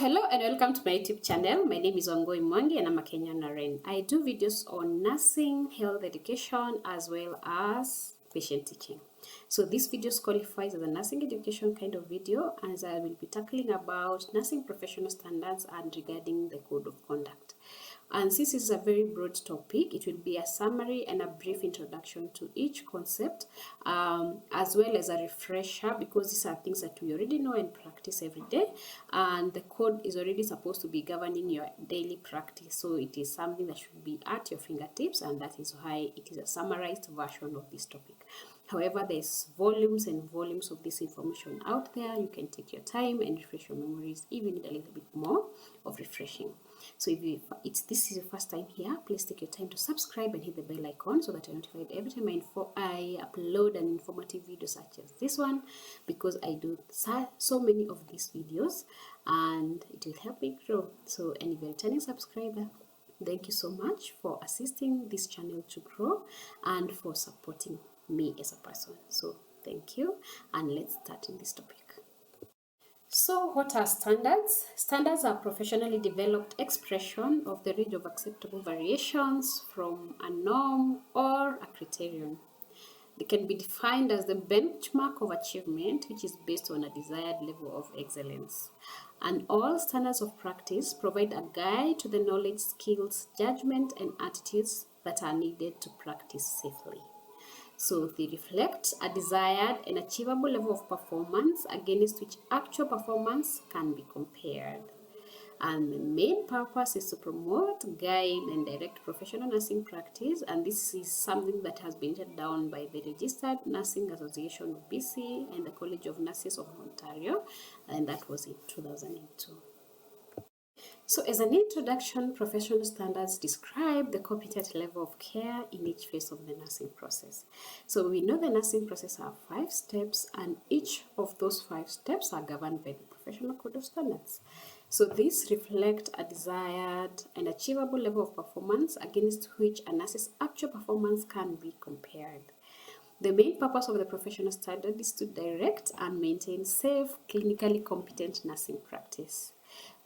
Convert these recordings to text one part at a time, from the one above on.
Hello and welcome to my YouTube channel. My name is Wangoi Mwangi and I'm a Kenyan RN. I do videos on nursing, health education, as well as patient teaching. So this video qualifies as a nursing education kind of video, as I will be tackling about nursing professional standards and regarding the code of conduct. And since this is a very broad topic, it will be a summary and a brief introduction to each concept, as well as a refresher, because these are things that we already know and practice every day, and the code is already supposed to be governing your daily practice. So it is something that should be at your fingertips, and that is why it is a summarized version of this topic. However, there's volumes and volumes of this information out there. You can take your time and refresh your memories if you need a little bit more of refreshing. So if this is your first time here, please take your time to subscribe and hit the bell icon so that you're notified every time I upload an informative video such as this one, because I do so many of these videos and it will help me grow. So, and if you're a returning subscriber, thank you so much for assisting this channel to grow and for supporting me as a person. So thank you, and let's start in this topic. So what are standards? Standards are professionally developed expression of the range of acceptable variations from a norm or a criterion. They can be defined as the benchmark of achievement, which is based on a desired level of excellence. And all standards of practice provide a guide to the knowledge, skills, judgment, and attitudes that are needed to practice safely. So they reflect a desired and achievable level of performance against which actual performance can be compared. And the main purpose is to promote, guide, and direct professional nursing practice. And this is something that has been set down by the Registered Nursing Association of BC and the College of Nurses of Ontario, and that was in 2002. So as an introduction, professional standards describe the competent level of care in each phase of the nursing process. So we know the nursing process have 5 steps, and each of those 5 steps are governed by the professional code of standards. So these reflect a desired and achievable level of performance against which a nurse's actual performance can be compared. The main purpose of the professional standard is to direct and maintain safe, clinically competent nursing practice.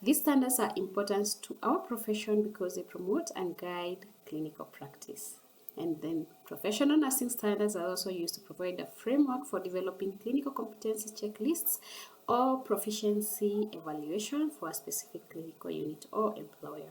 These standards are important to our profession because they promote and guide clinical practice. And then professional nursing standards are also used to provide a framework for developing clinical competency checklists or proficiency evaluation for a specific clinical unit or employer.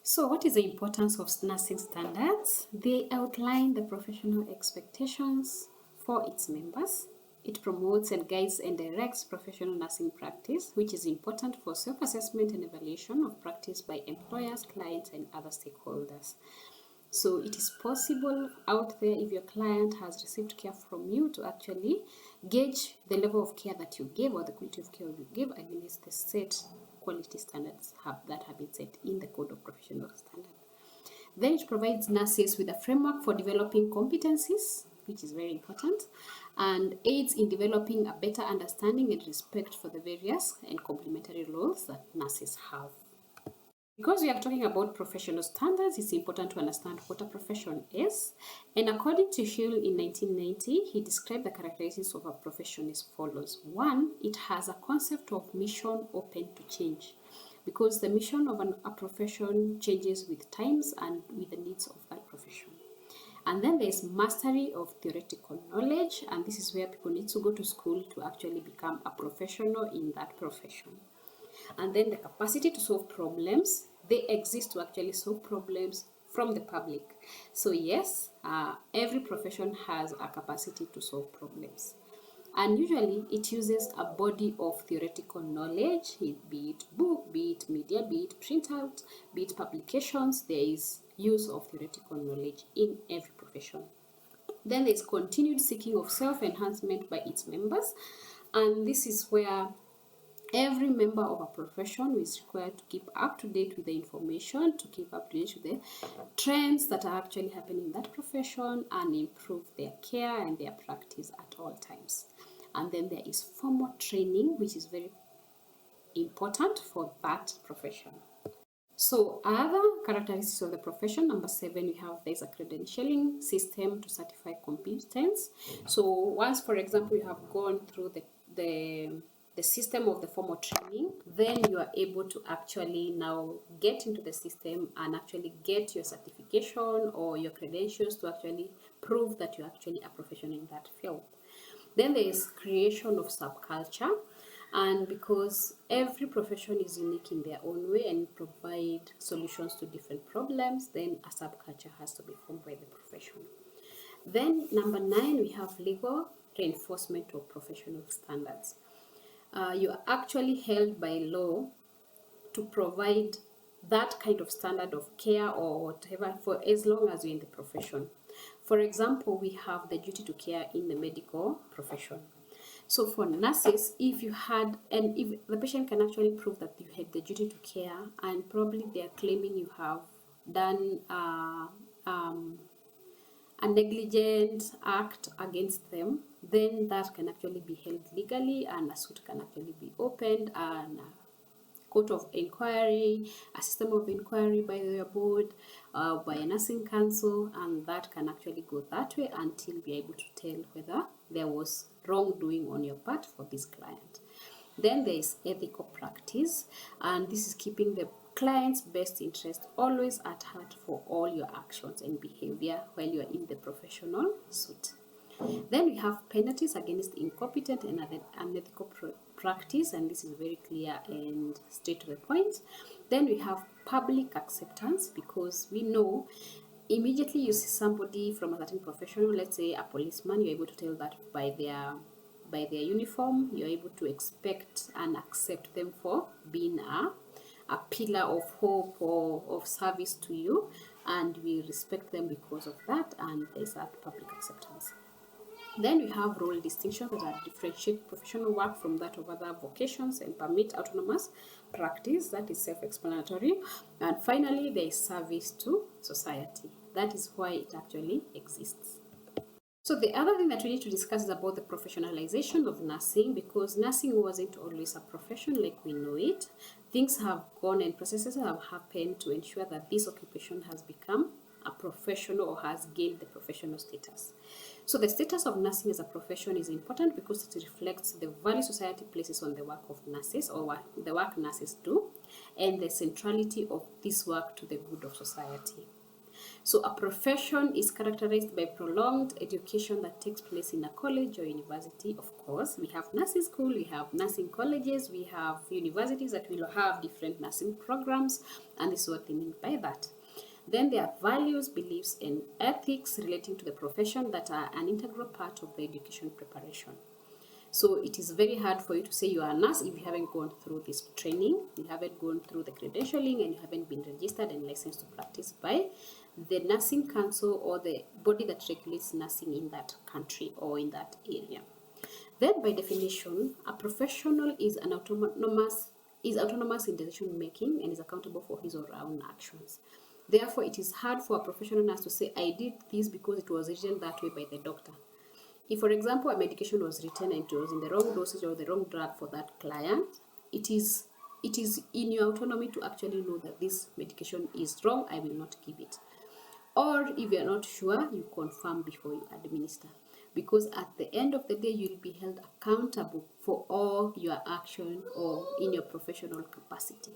So what is the importance of nursing standards? They outline the professional expectations for its members. It promotes and guides and directs professional nursing practice, which is important for self-assessment and evaluation of practice by employers, clients, and other stakeholders. So it is possible out there, if your client has received care from you, to actually gauge the level of care that you give or the quality of care you give against the set quality standards that have been set in the Code of Professional Standards. Then it provides nurses with a framework for developing competencies, which is very important, and aids in developing a better understanding and respect for the various and complementary roles that nurses have. Because we are talking about professional standards, it's important to understand what a profession is. And according to Hill in 1990, he described the characteristics of a profession as follows. 1, it has a concept of mission open to change, because the mission of a profession changes with times and with the needs of that profession. And then there's mastery of theoretical knowledge, and this is where people need to go to school to actually become a professional in that profession. And then the capacity to solve problems. They exist to actually solve problems from the public. So yes, every profession has a capacity to solve problems. And usually it uses a body of theoretical knowledge, be it book, be it media, be it printout, be it publications. There is use of theoretical knowledge in every profession. Then there's continued seeking of self-enhancement by its members, and this is where every member of a profession is required to keep up to date with the information, to keep up to date with the trends that are actually happening in that profession, and improve their care and their practice at all times. And then there is formal training, which is very important for that profession. So other characteristics of the profession, number 7, we have there's a credentialing system to certify competence. So once, for example, you have gone through the the system of the formal training, then you are able to actually now get into the system and actually get your certification or your credentials to actually prove that you're actually a professional in that field. Then there is creation of subculture, and because every profession is unique in their own way and provide solutions to different problems, then a subculture has to be formed by the profession. Then number 9, we have legal reinforcement of professional standards. You are actually held by law to provide that kind of standard of care or whatever for as long as you're in the profession. For example, we have the duty to care in the medical profession. So for nurses, if the patient can actually prove that you had the duty to care, and probably they are claiming you have done a negligent act against them, then that can actually be held legally and a suit can actually be opened, and court of inquiry, a system of inquiry by the board, by a nursing council, and that can actually go that way until be able to tell whether there was wrongdoing on your part for this client. Then there is ethical practice, and this is keeping the client's best interest always at heart for all your actions and behavior while you are in the professional suit. Then we have penalties against incompetent and unethical practice, and this is very clear and straight to the point. Then we have public acceptance, because we know immediately you see somebody from a certain professional, let's say a policeman, you're able to tell that by their uniform, you're able to expect and accept them for being a pillar of hope or of service to you, and we respect them because of that, and there's that public acceptance. Then we have role distinctions that differentiate professional work from that of other vocations and permit autonomous practice. That is self-explanatory. And finally, there is service to society. That is why it actually exists. So the other thing that we need to discuss is about the professionalization of nursing, because nursing wasn't always a profession like we know it. Things have gone and processes have happened to ensure that this occupation has become a professional or has gained the professional status. So the status of nursing as a profession is important because it reflects the value society places on the work of nurses, or the work nurses do, and the centrality of this work to the good of society. So a profession is characterized by prolonged education that takes place in a college or university. Of course, we have nursing school, we have nursing colleges, we have universities that will have different nursing programs, and this is what they mean by that. Then there are values, beliefs, and ethics relating to the profession that are an integral part of the education preparation. So it is very hard for you to say you are a nurse if you haven't gone through this training, you haven't gone through the credentialing, and you haven't been registered and licensed to practice by the nursing council or the body that regulates nursing in that country or in that area. Then by definition, a professional is autonomous in decision making and is accountable for his or her own actions. Therefore, it is hard for a professional nurse to say, I did this because it was written that way by the doctor. If, for example, a medication was written and it was in the wrong dosage or the wrong drug for that client, it is in your autonomy to actually know that this medication is wrong, I will not give it. Or if you're not sure, you confirm before you administer. Because at the end of the day, you'll be held accountable for all your action or in your professional capacity.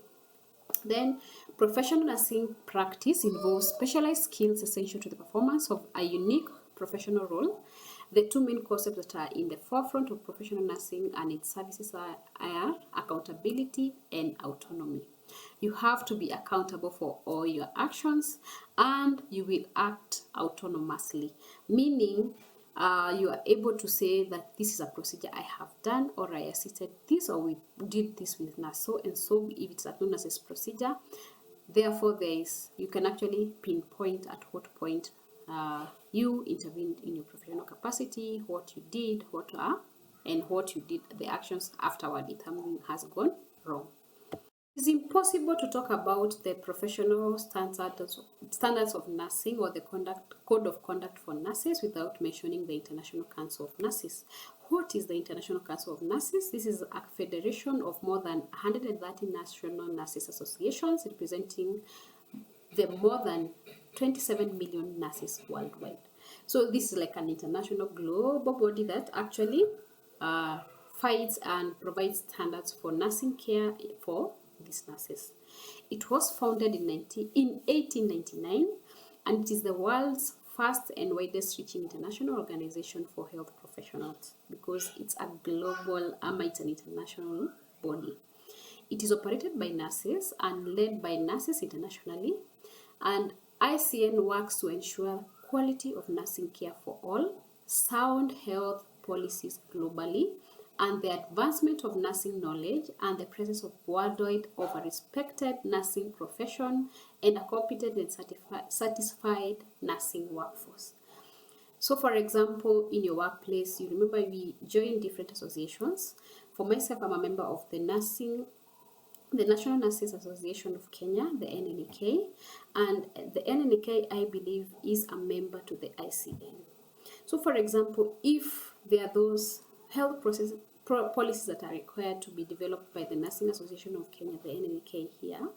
Then, professional nursing practice involves specialized skills essential to the performance of a unique professional role. The two main concepts that are in the forefront of professional nursing and its services are accountability and autonomy. You have to be accountable for all your actions, and you will act autonomously, meaning you are able to say that this is a procedure I have done, or I assisted this, or we did this with nurse so and so, if it's a nurse's procedure. Therefore, you can actually pinpoint at what point you intervened in your professional capacity, what you did, and what you did, the actions afterward if something has gone wrong. It's impossible to talk about the professional standards of nursing or the code of conduct for nurses without mentioning the International Council of Nurses. What is the International Council of Nurses? This is a federation of more than 130 national nurses associations representing the more than 27 million nurses worldwide. So this is like an international global body that actually fights and provides standards for nursing care for these nurses. It was founded in 1899, and it is the world's first and widest reaching international organization for health professionals, because it's a global, it's an international body. It is operated by nurses and led by nurses internationally, and ICN works to ensure quality of nursing care for all, sound health policies globally, and the advancement of nursing knowledge and the presence of worldwide of a respected nursing profession and a competent and satisfied nursing workforce. So, for example, in your workplace, you remember we join different associations. For myself, I'm a member of the National Nurses Association of Kenya, the NNK, and the NNK, I believe, is a member to the ICN. So, for example, if there are those health policies that are required to be developed by the Nursing Association of Kenya, the NNK here,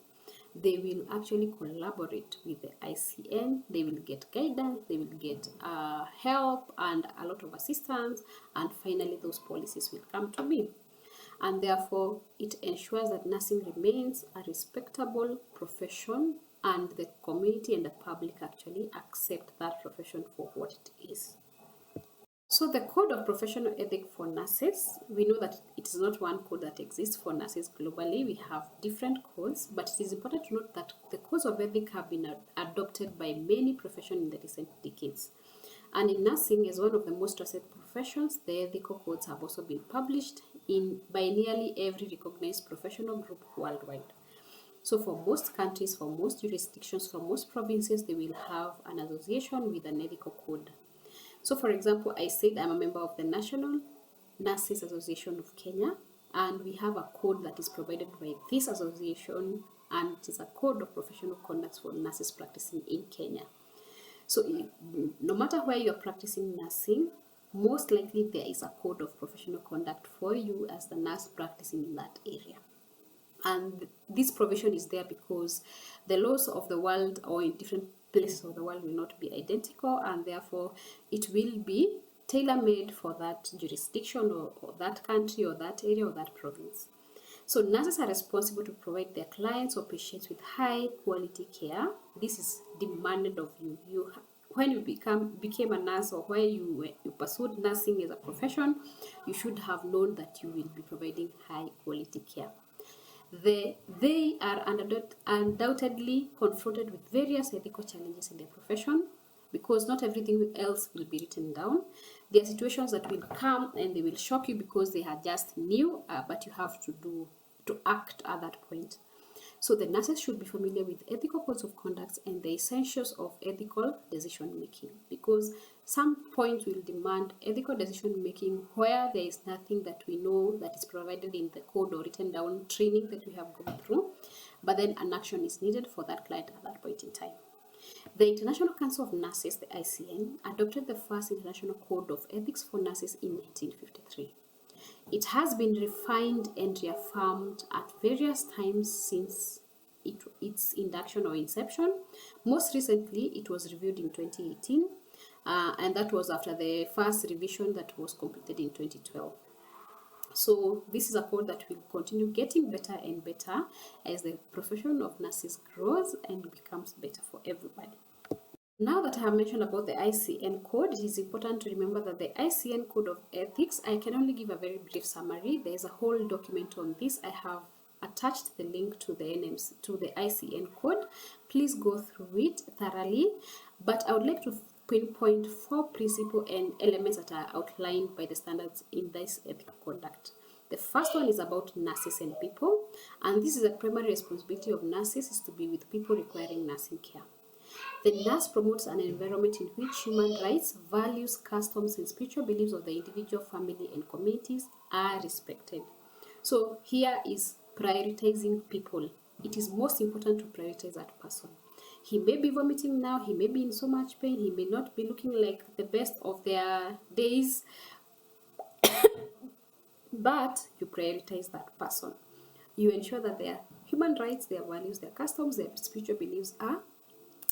they will actually collaborate with the ICN. They will get guidance, they will get help and a lot of assistance, and finally those policies will come to be. And therefore, it ensures that nursing remains a respectable profession, and the community and the public actually accept that profession for what it is. So the code of professional ethics for nurses, we know that it is not one code that exists for nurses globally. We have different codes, but it is important to note that the codes of ethics have been adopted by many professions in the recent decades. And in nursing, as one of the most trusted professions, the ethical codes have also been published by nearly every recognized professional group worldwide. So for most countries, for most jurisdictions, for most provinces, they will have an association with an ethical code. So for example, I said I'm a member of the National Nurses Association of Kenya, and we have a code that is provided by this association, and it is a code of professional conduct for nurses practicing in Kenya. So no matter where you're practicing nursing, most likely there is a code of professional conduct for you as the nurse practicing in that area. And this provision is there because the laws of the world or in different places of the world will not be identical, and therefore it will be tailor-made for that jurisdiction or that country or that area or that province. So nurses are responsible to provide their clients or patients with high quality care. This is demanded of you. When you became a nurse, or when you pursued nursing as a profession, you should have known that you will be providing high quality care. They are undoubtedly confronted with various ethical challenges in their profession, because not everything else will be written down. There are situations that will come and they will shock you because they are just new, but you have to act at that point. So the nurses should be familiar with ethical codes of conduct and the essentials of ethical decision making, because some points will demand ethical decision making where there is nothing that we know that is provided in the code or written down training that we have gone through, but then an action is needed for that client at that point in time. The International Council of Nurses, the ICN, adopted the first international code of ethics for nurses in 1953. It has been refined and reaffirmed at various times since its induction or inception. Most recently, it was reviewed in 2018, and that was after the first revision that was completed in 2012. So this is a code that will continue getting better and better as the profession of nurses grows and becomes better for everybody. Now that I have mentioned about the ICN code, it is important to remember that the ICN code of ethics, I can only give a very brief summary. There is a whole document on this. I have attached the link to the ICN code. Please go through it thoroughly, but I would like to pinpoint 4 principles and elements that are outlined by the standards in this ethical conduct. The first one is about nurses and people, and this is the primary responsibility of nurses is to be with people requiring nursing care. The nurse promotes an environment in which human rights, values, customs, and spiritual beliefs of the individual, family, and communities are respected. So here is prioritizing people. It is most important to prioritize that person. He may be vomiting now, he may be in so much pain, he may not be looking like the best of their days, but you prioritize that person. You ensure that their human rights, their values, their customs, their spiritual beliefs are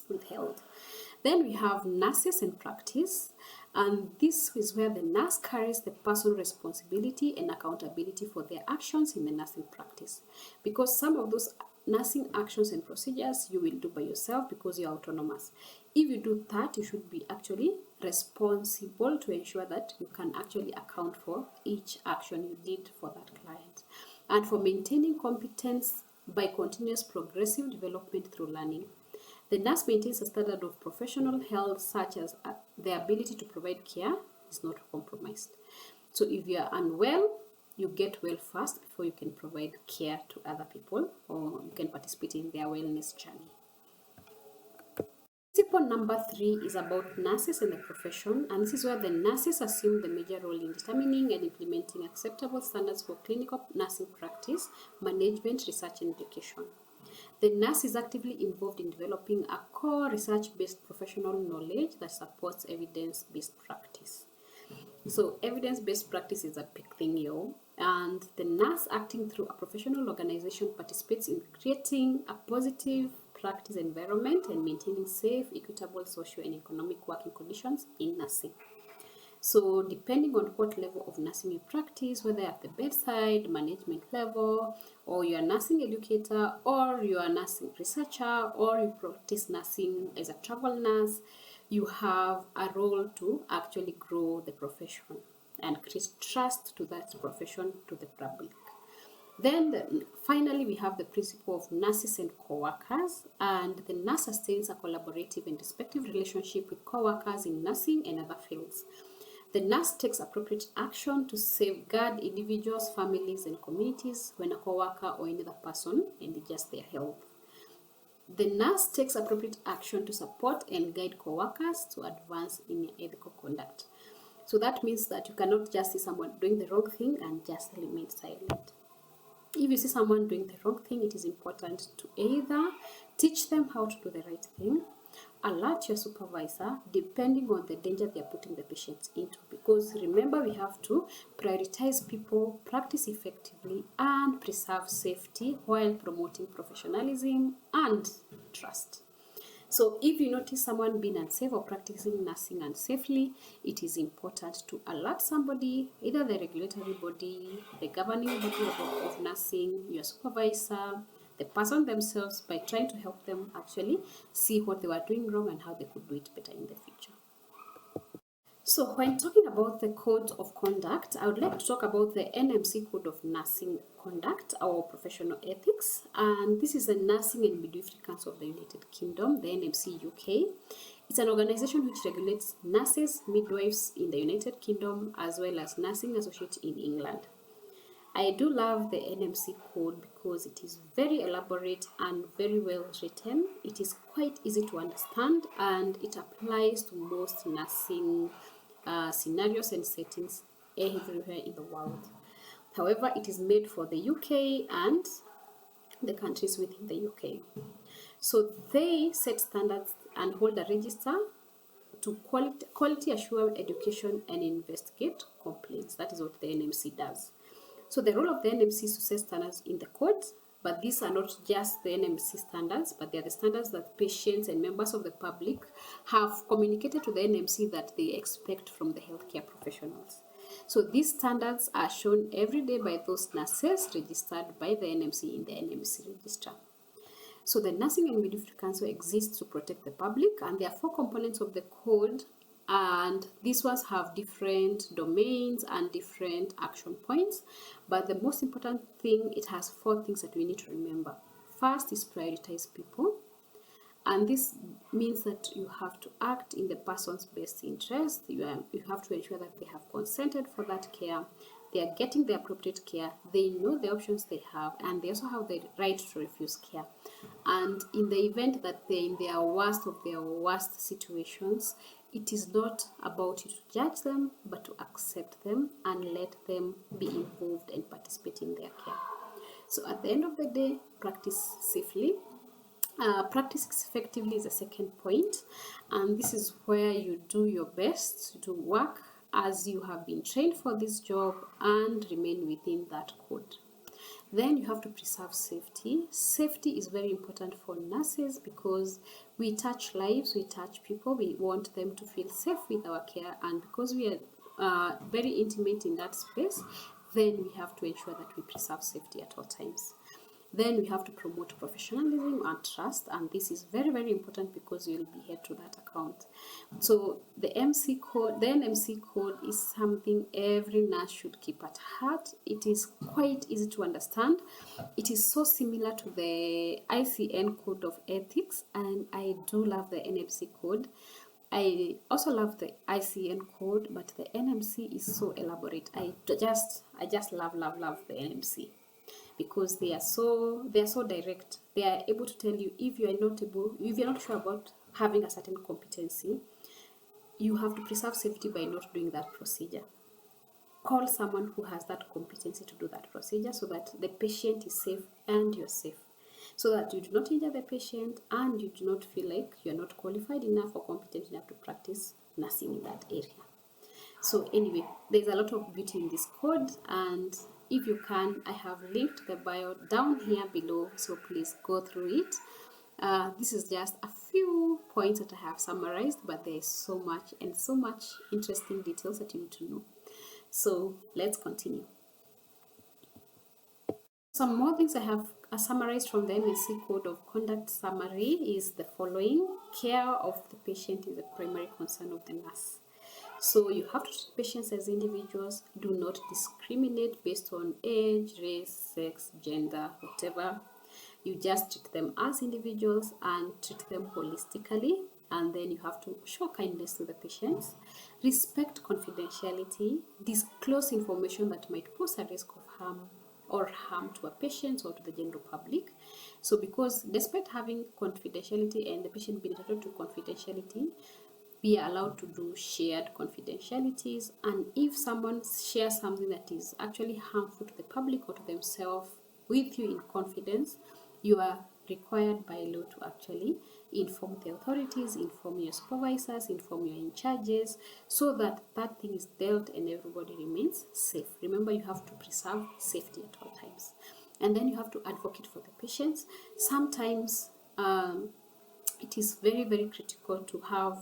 withheld. Then we have nurses and practice. And this is where the nurse carries the personal responsibility and accountability for their actions in the nursing practice. Because some of those nursing actions and procedures you will do by yourself because you're autonomous. If you do that, you should be actually responsible to ensure that you can actually account for each action you did for that client. And for maintaining competence by continuous progressive development through learning. The nurse maintains a standard of professional health such as the ability to provide care is not compromised. So if you are unwell, you get well first before you can provide care to other people or you can participate in their wellness journey. Principle number 3 is about nurses and the profession, and this is where the nurses assume the major role in determining and implementing acceptable standards for clinical nursing practice, management, research, and education. The nurse is actively involved in developing a core research-based professional knowledge that supports evidence-based practice. So evidence-based practice is a big thing here, and the nurse acting through a professional organization participates in creating a positive practice environment and maintaining safe, equitable social and economic working conditions in nursing. So depending on what level of nursing you practice, whether at the bedside, management level, or you're a nursing educator, or you're a nursing researcher, or you practice nursing as a travel nurse, you have a role to actually grow the profession and create trust to that profession to the public. Then finally, we have the principle of nurses and co-workers, and the nurse sustains a collaborative and respectful relationship with co-workers in nursing and other fields. The nurse takes appropriate action to safeguard individuals, families, and communities when a co-worker or any other person endangers their health. The nurse takes appropriate action to support and guide co-workers to advance in ethical conduct. So that means that you cannot just see someone doing the wrong thing and just remain silent. If you see someone doing the wrong thing, it is important to either teach them how to do the right thing, alert your supervisor depending on the danger they are putting the patients into. Because remember, we have to prioritize people, practice effectively, and preserve safety while promoting professionalism and trust. So if you notice someone being unsafe or practicing nursing unsafely, it is important to alert somebody, either the regulatory body, the governing body of nursing, your supervisor, the person themselves, by trying to help them actually see what they were doing wrong and how they could do it better in the future. So when talking about the code of conduct, I would like to talk about the NMC Code of Nursing Conduct, or Professional Ethics. And this is the Nursing and Midwifery Council of the United Kingdom, the NMC UK. It's an organization which regulates nurses, midwives in the United Kingdom, as well as nursing associates in England. I do love the NMC code because it is very elaborate and very well written. It is quite easy to understand and it applies to most nursing scenarios and settings everywhere in the world. However, it is made for the UK and the countries within the UK. So they set standards and hold a register to quality assure education and investigate complaints. That is what the NMC does. So the role of the NMC is to set standards in the codes, but these are not just the NMC standards, but they are the standards that patients and members of the public have communicated to the NMC that they expect from the healthcare professionals. So these standards are shown every day by those nurses registered by the NMC in the NMC register. So the Nursing and Midwifery Council exists to protect the public, and there are 4 components of the code, and these ones have different domains and different action points, but the most important thing, it has 4 things that we need to remember. First is prioritize people, and this means that you have to act in the person's best interest. You have to ensure that they have consented for that care, they are getting the appropriate care, they know the options they have, and they also have the right to refuse care. And in the event that they're in their worst of their worst situations, it is not about you to judge them, but to accept them and let them be involved and participate in their care. So at the end of the day, practice safely. Practice effectively is the second point, and this is where you do your best to work as you have been trained for this job and remain within that code. Then you have to preserve safety. Safety is very important for nurses because We touch lives, we touch people, we want them to feel safe with our care, and because we are very intimate in that space, then we have to ensure that we preserve safety at all times. Then we have to promote professionalism and trust, and this is very, very important because you'll be held to that account. So the NMC code is something every nurse should keep at heart. It is quite easy to understand. It is so similar to the ICN code of ethics, and I do love the NMC code. I also love the ICN code, but the NMC is so elaborate. I just love the NMC because they are so direct. They are able to tell you if you're not sure about having a certain competency, you have to preserve safety by not doing that procedure. Call someone who has that competency to do that procedure so that the patient is safe and you're safe, so that you do not injure the patient and you do not feel like you're not qualified enough or competent enough to practice nursing in that area. So anyway, there's a lot of beauty in this code, and if you can, I have linked the bio down here below, so please go through it. This is just a few points that I have summarized, but there is so much interesting details that you need to know. So let's continue. Some more things I have summarized from the MSc Code of Conduct summary is the following. Care of the patient is the primary concern of the nurse. So you have to treat patients as individuals. Do not discriminate based on age, race, sex, gender, whatever. You just treat them as individuals and treat them holistically. And then you have to show kindness to the patients. Respect confidentiality. Disclose information that might pose a risk of harm to a patient or to the general public. So because despite having confidentiality and the patient being entitled to confidentiality, we are allowed to do shared confidentialities, and if someone shares something that is actually harmful to the public or to themselves with you in confidence, you are required by law to actually inform the authorities, inform your supervisors, inform your in charges, so that that thing is dealt and everybody remains safe. Remember, you have to preserve safety at all times. And then you have to advocate for the patients. Sometimes it is very, very critical to have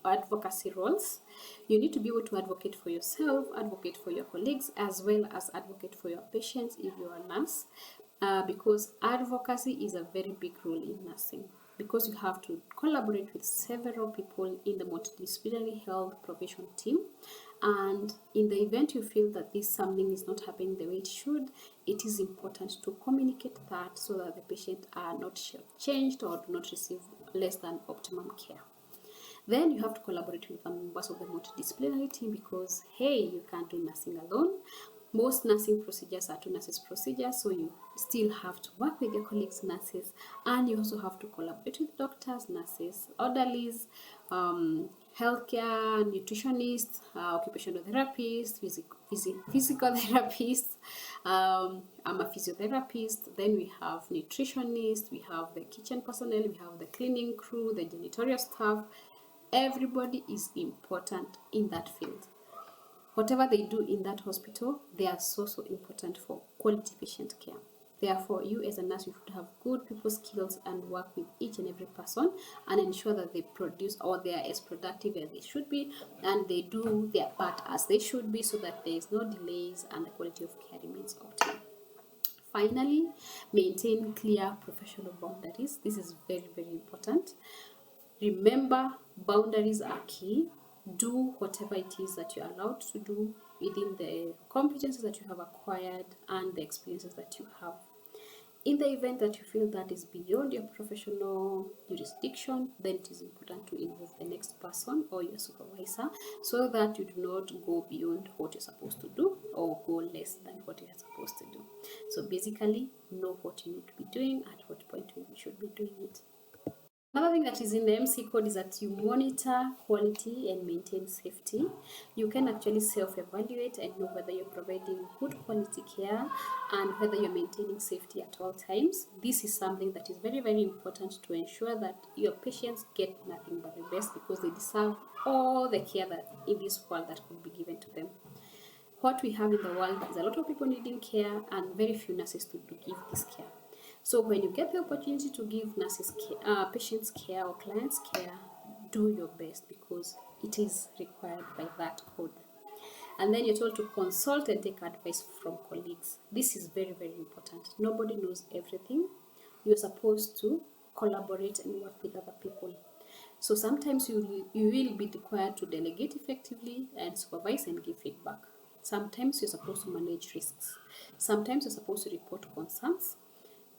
advocacy roles. You need to be able to advocate for yourself, advocate for your colleagues, as well as advocate for your patients if you are a nurse, because advocacy is a very big role in nursing, because you have to collaborate with several people in the multidisciplinary health profession team. And in the event you feel that this something is not happening the way it should, it is important to communicate that so that the patient are not changed or do not receive less than optimum care. Then you have to collaborate with the members of the multidisciplinary team, because hey, you can't do nursing alone. Most nursing procedures are two nurses procedures, so you still have to work with your colleagues nurses, and you also have to collaborate with doctors, nurses, orderlies, healthcare, nutritionists, occupational therapists, physical therapists. I'm a physiotherapist. Then we have nutritionists, we have the kitchen personnel, we have the cleaning crew, the janitorial staff. Everybody is important in that field. Whatever they do in that hospital, they are so important for quality patient care. Therefore, you as a nurse, you should have good people skills and work with each and every person and ensure that they produce, or they are as productive as they should be, and they do their part as they should be, so that there is no delays and the quality of care remains optimal. Finally, maintain clear professional boundaries. This is very, very important. Remember, boundaries are key. Do whatever it is that you're allowed to do within the competencies that you have acquired and the experiences that you have. In the event that you feel that is beyond your professional jurisdiction, then it is important to involve the next person or your supervisor, so that you do not go beyond what you're supposed to do or go less than what you're supposed to do. So basically, know what you need to be doing, at what point you should be doing it. Another thing that is in the MC code is that you monitor quality and maintain safety. You can actually self-evaluate and know whether you're providing good quality care and whether you're maintaining safety at all times. This is something that is very, very important to ensure that your patients get nothing but the best, because they deserve all the care that in this world that could be given to them. What we have in the world is a lot of people needing care and very few nurses to give this care. So when you get the opportunity to give nurses care, patients care or clients care, do your best because it is required by that code. And then you're told to consult and take advice from colleagues. This is very, very important. Nobody knows everything. You're supposed to collaborate and work with other people. So sometimes you will be required to delegate effectively and supervise and give feedback. Sometimes you're supposed to manage risks. Sometimes you're supposed to report concerns,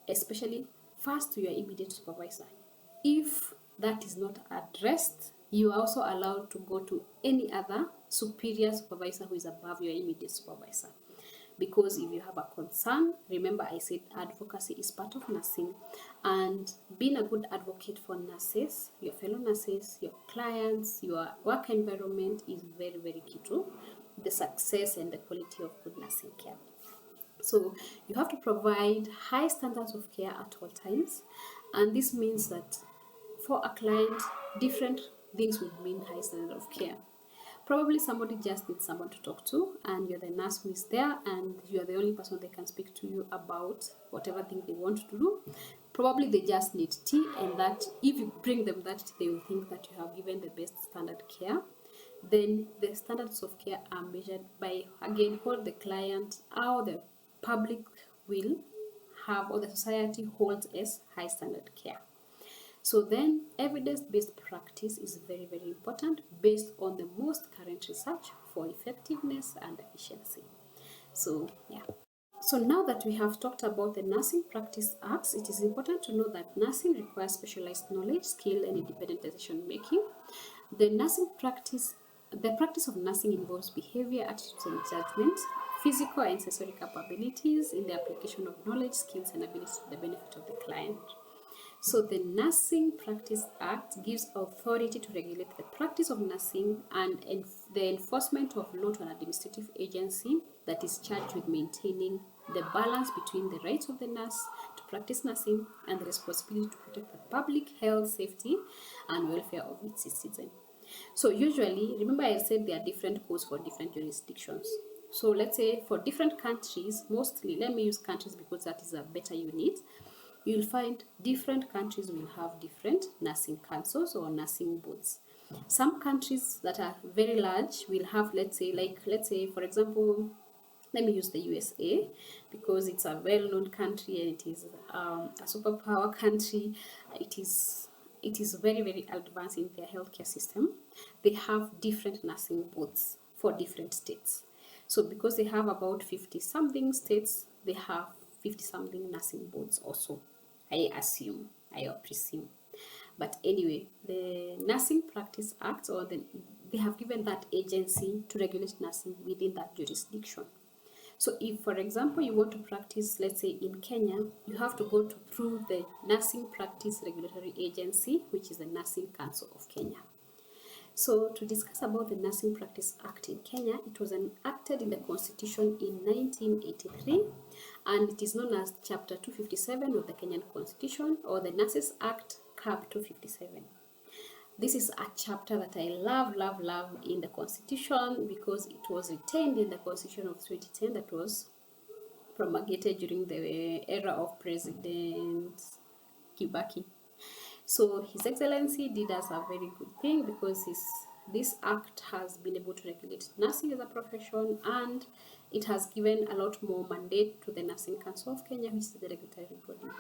especially first to your immediate supervisor. If that is not addressed, you are also allowed to go to any other superior supervisor who is above your immediate supervisor. Because if you have a concern, remember I said advocacy is part of nursing, and being a good advocate for nurses, your fellow nurses, your clients, your work environment is very, very key to the success and the quality of good nursing care. So you have to provide high standards of care at all times, and this means that for a client, different things would mean high standard of care. Probably somebody just needs someone to talk to, and you're the nurse who is there, and you're the only person they can speak to you about whatever thing they want to do. Probably they just need tea, and that if you bring them that tea, they will think that you have given the best standard care. Then the standards of care are measured by, again, what the client or the public will have, or the society holds as high standard care. So then evidence-based practice is very, very important based on the most current research for effectiveness and efficiency. So yeah. So now that we have talked about the Nursing Practice Acts, it is important to know that nursing requires specialized knowledge, skill, and independent decision making. The practice of nursing involves behavior, attitudes, and judgment, physical and sensory capabilities in the application of knowledge, skills, and abilities to the benefit of the client. So the Nursing Practice Act gives authority to regulate the practice of nursing and the enforcement of law to an administrative agency that is charged with maintaining the balance between the rights of the nurse to practice nursing and the responsibility to protect the public health, safety, and welfare of its citizens. So usually, remember I said there are different codes for different jurisdictions. So let's say for different countries, mostly, let me use countries because that is a better unit. You'll find different countries will have different nursing councils or nursing boards. Some countries that are very large will have, let's say, for example, let me use the USA because it's a well-known country and it is a superpower country. It is very, very advanced in their healthcare system. They have different nursing boards for different states. So because they have about 50 something states, they have 50 something nursing boards also. I presume. But anyway, the Nursing Practice Act, they have given that agency to regulate nursing within that jurisdiction. So if, for example, you want to practice, let's say in Kenya, you have to go through the Nursing Practice Regulatory Agency, which is the Nursing Council of Kenya. So to discuss about the Nursing Practice Act in Kenya, it was enacted in the Constitution in 1983, and it is known as Chapter 257 of the Kenyan Constitution, or the Nurses Act Cap 257. This is a chapter that I love in the Constitution because it was retained in the Constitution of 2010 that was promulgated during the era of President Kibaki. So His Excellency did us a very good thing because this act has been able to regulate nursing as a profession, and it has given a lot more mandate to the Nursing Council of Kenya, which is the regulatory body.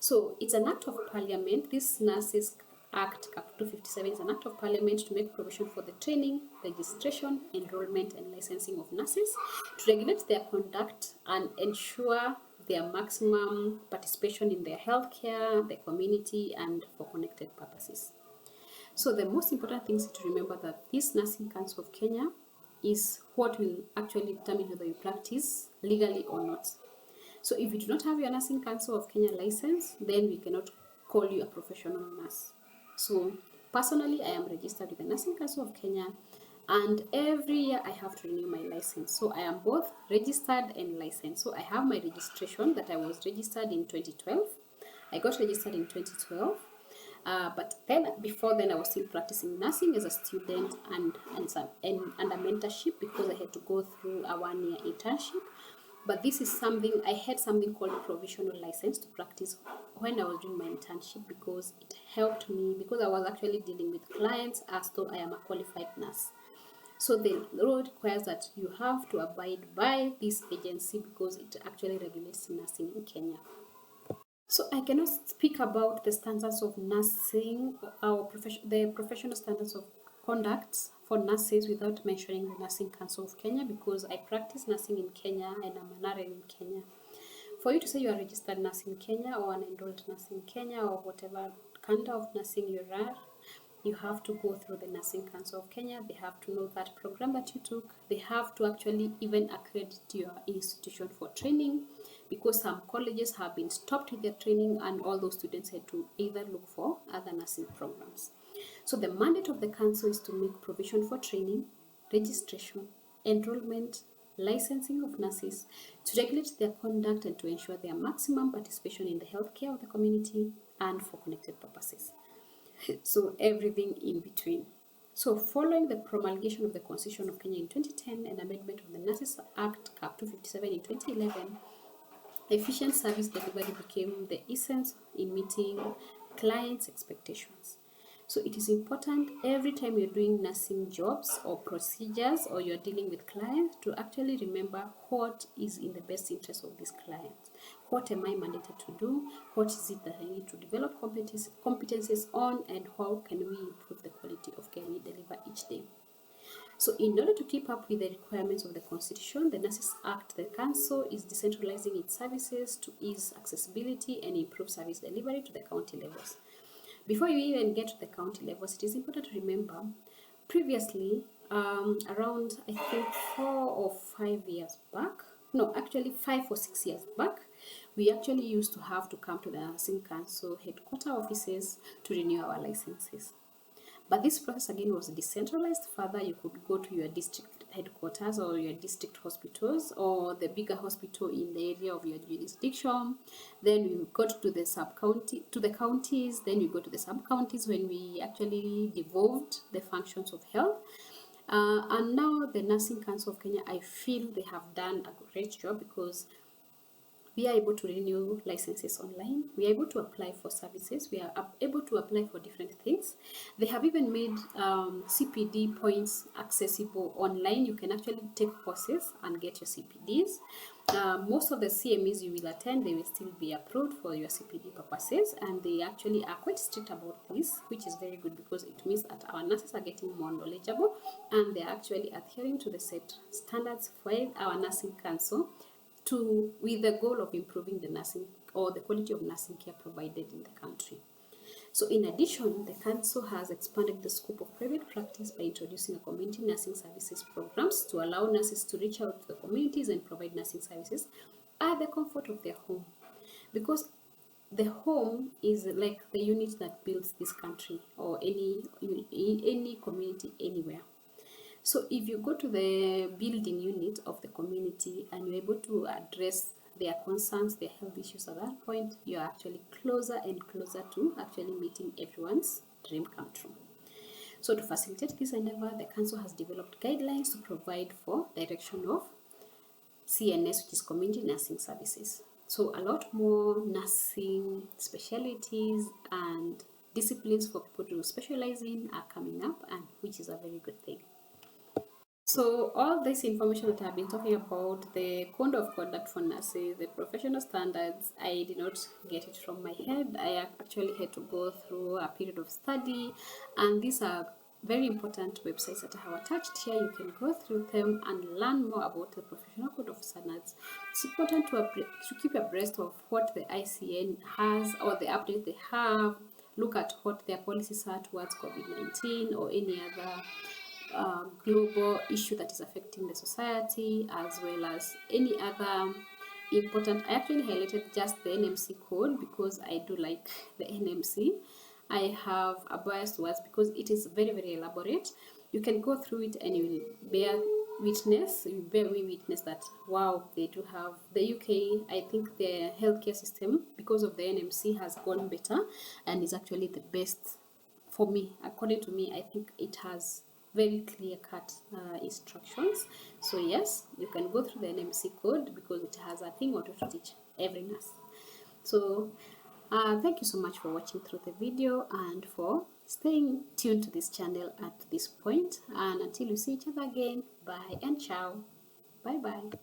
So it's an act of parliament. This Nurses Act Cap 257 is an act of parliament to make provision for the training, registration, enrollment, and licensing of nurses, to regulate their conduct and ensure their maximum participation in their healthcare, the community, and for connected purposes. So the most important things to remember that this Nursing Council of Kenya is what will actually determine whether you practice legally or not. So if you do not have your Nursing Council of Kenya license, then we cannot call you a professional nurse. So personally, I am registered with the Nursing Council of Kenya, and every year I have to renew my license. So I am both registered and licensed. So I have my registration that I was registered in 2012. I got registered in 2012. But then before then I was still practicing nursing as a student and a mentorship because I had to go through a 1-year internship. But this is something, I had something called provisional license to practice when I was doing my internship, because it helped me, because I was actually dealing with clients as though I am a qualified nurse. So the law requires that you have to abide by this agency because it actually regulates nursing in Kenya. So I cannot speak about the standards of nursing or the professional standards of conduct for nurses without mentioning the Nursing Council of Kenya, because I practice nursing in Kenya and I'm an RN in Kenya. For you to say you are a registered nurse in Kenya or an enrolled nurse in Kenya or whatever kind of nursing you are, you have to go through the Nursing Council of Kenya. They have to know that program that you took. They have to actually even accredit your institution for training, because some colleges have been stopped with their training and all those students had to either look for other nursing programs. So the mandate of the council is to make provision for training, registration, enrollment, licensing of nurses, to regulate their conduct and to ensure their maximum participation in the healthcare of the community and for connected purposes. So everything in between. So following the promulgation of the Constitution of Kenya in 2010 and amendment of the Nurses Act Cap 257 in 2011, efficient service delivery became the essence in meeting clients' expectations. So it is important every time you're doing nursing jobs or procedures or you're dealing with clients to actually remember what is in the best interest of these clients. What am I mandated to do? What is it that I need to develop competencies on, and how can we improve the quality of care we deliver each day? So in order to keep up with the requirements of the Constitution, the Nurses Act, the Council is decentralizing its services to ease accessibility and improve service delivery to the county levels. Before you even get to the county levels, it is important to remember previously, around I think 4 or 5 years back, no, actually 5 or 6 years back, we actually used to have to come to the Nursing Council headquarter offices to renew our licenses. But this process again was decentralized. Further, you could go to your district headquarters or your district hospitals or the bigger hospital in the area of your jurisdiction. Then you got to the sub-county, to the counties. Then you go to the sub-counties when we actually devolved the functions of health. And now the Nursing Council of Kenya, I feel they have done a great job, because we are able to renew licenses online. We are able to apply for services. We are able to apply for different things. They have even made CPD points accessible online. You can actually take courses and get your CPDs. Most of the CMEs you will attend, they will still be approved for your CPD purposes, and they actually are quite strict about this, which is very good, because it means that our nurses are getting more knowledgeable and they're actually adhering to the set standards for our Nursing Council, with the goal of improving the nursing or the quality of nursing care provided in the country. So in addition, the council has expanded the scope of private practice by introducing a community nursing services programs to allow nurses to reach out to the communities and provide nursing services at the comfort of their home. Because the home is like the unit that builds this country or any community anywhere. So if you go to the building unit of the community and you're able to address their concerns, their health issues at that point, you're actually closer and closer to actually meeting everyone's dream come true. So to facilitate this endeavor, the council has developed guidelines to provide for direction of CNS, which is community nursing services. So a lot more nursing specialties and disciplines for people to specialize in are coming up, and which is a very good thing. So all this information that I've been talking about, the code of conduct for nurses, the professional standards, I did not get it from my head. I actually had to go through a period of study, and these are very important websites that I have attached here. You can go through them and learn more about the professional code of standards. It's important to keep abreast of what the ICN has or the updates they have. Look at what their policies are towards COVID-19 or any other global issue that is affecting the society, as well as any other important. I actually highlighted just the NMC code because I do like the NMC. I have a bias towards, because it is very, very elaborate. You can go through it and you will bear me witness that, wow, they do have, the UK, I think the healthcare system, because of the NMC, has gone better and is actually the best for me. According to me, I think it has very clear-cut instructions. So yes, you can go through the NMC code because it has a thing or two to teach every nurse. So thank you so much for watching through the video and for staying tuned to this channel at this point. And until we see each other again, bye and ciao. Bye bye.